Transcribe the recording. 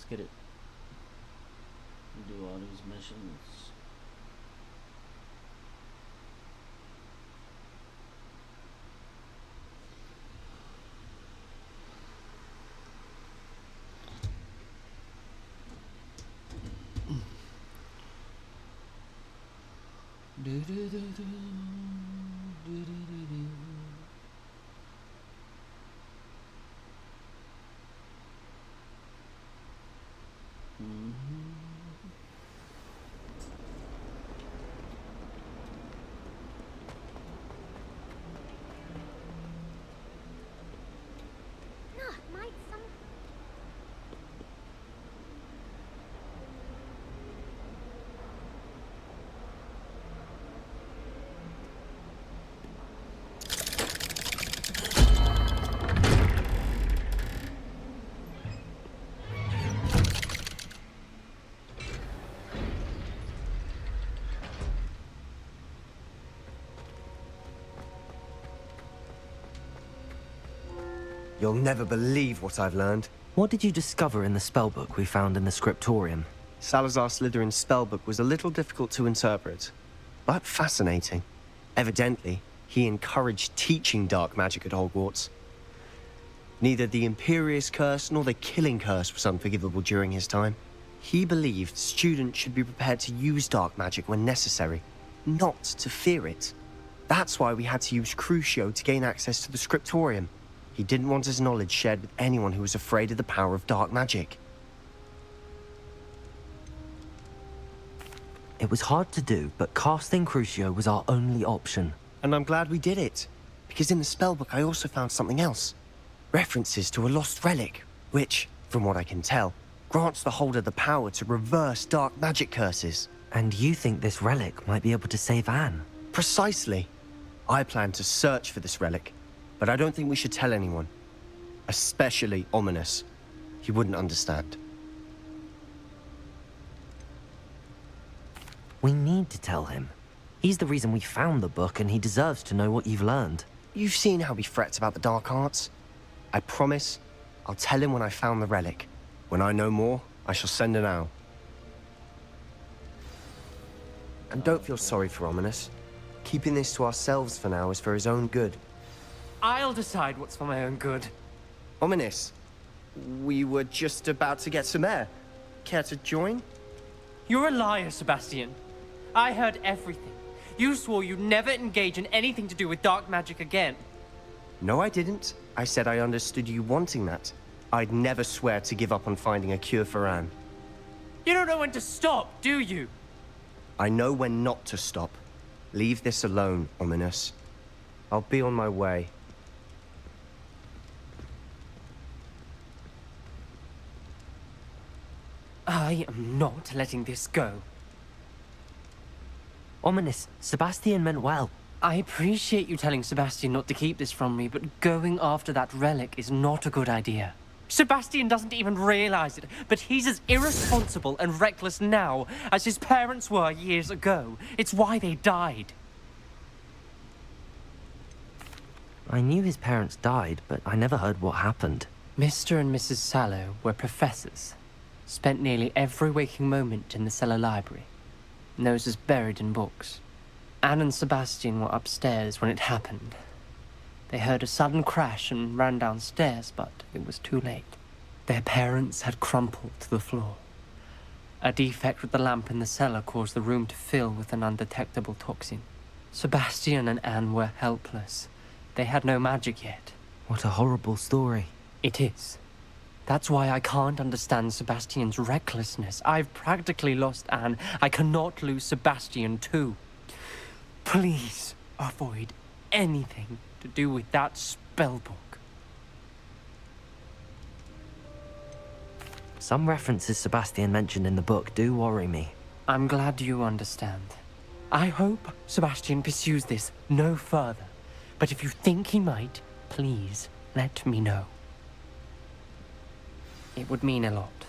let's get it. Do all these missions. You'll never believe what I've learned. What did you discover in the spellbook we found in the scriptorium? Salazar Slytherin's spellbook was a little difficult to interpret, but fascinating. Evidently, he encouraged teaching dark magic at Hogwarts. Neither the Imperious Curse nor the Killing Curse was unforgivable during his time. He believed students should be prepared to use dark magic when necessary, not to fear it. That's why we had to use Crucio to gain access to the scriptorium. He didn't want his knowledge shared with anyone who was afraid of the power of dark magic. It was hard to do, but casting Crucio was our only option. And I'm glad we did it, because in the spellbook I also found something else. References to a lost relic, which, from what I can tell, grants the holder the power to reverse dark magic curses. And you think this relic might be able to save Anne? Precisely. I plan to search for this relic, but I don't think we should tell anyone. Especially Ominous. He wouldn't understand. We need to tell him. He's the reason we found the book, and he deserves to know what you've learned. You've seen how he frets about the dark arts. I promise, I'll tell him when I found the relic. When I know more, I shall send an owl. And don't feel sorry for Ominous. Keeping this to ourselves for now is for his own good. I'll decide what's for my own good. Ominous, we were just about to get some air. Care to join? You're a liar, Sebastian. I heard everything. You swore you'd never engage in anything to do with dark magic again. No, I didn't. I said I understood you wanting that. I'd never swear to give up on finding a cure for Anne. You don't know when to stop, do you? I know when not to stop. Leave this alone, Ominous. I'll be on my way. I am not letting this go. Ominous, Sebastian meant well. I appreciate you telling Sebastian not to keep this from me, but going after that relic is not a good idea. Sebastian doesn't even realize it, but he's as irresponsible and reckless now as his parents were years ago. It's why they died. I knew his parents died, but I never heard what happened. Mr. and Mrs. Sallow were professors. Spent nearly every waking moment in the cellar library. Noses buried in books. Anne and Sebastian were upstairs when it happened. They heard a sudden crash and ran downstairs, but it was too late. Their parents had crumpled to the floor. A defect with the lamp in the cellar caused the room to fill with an undetectable toxin. Sebastian and Anne were helpless. They had no magic yet. What a horrible story. It is. That's why I can't understand Sebastian's recklessness. I've practically lost Anne. I cannot lose Sebastian too. Please avoid anything to do with that spellbook. Some references Sebastian mentioned in the book do worry me. I'm glad you understand. I hope Sebastian pursues this no further. But if you think he might, please let me know. It would mean a lot.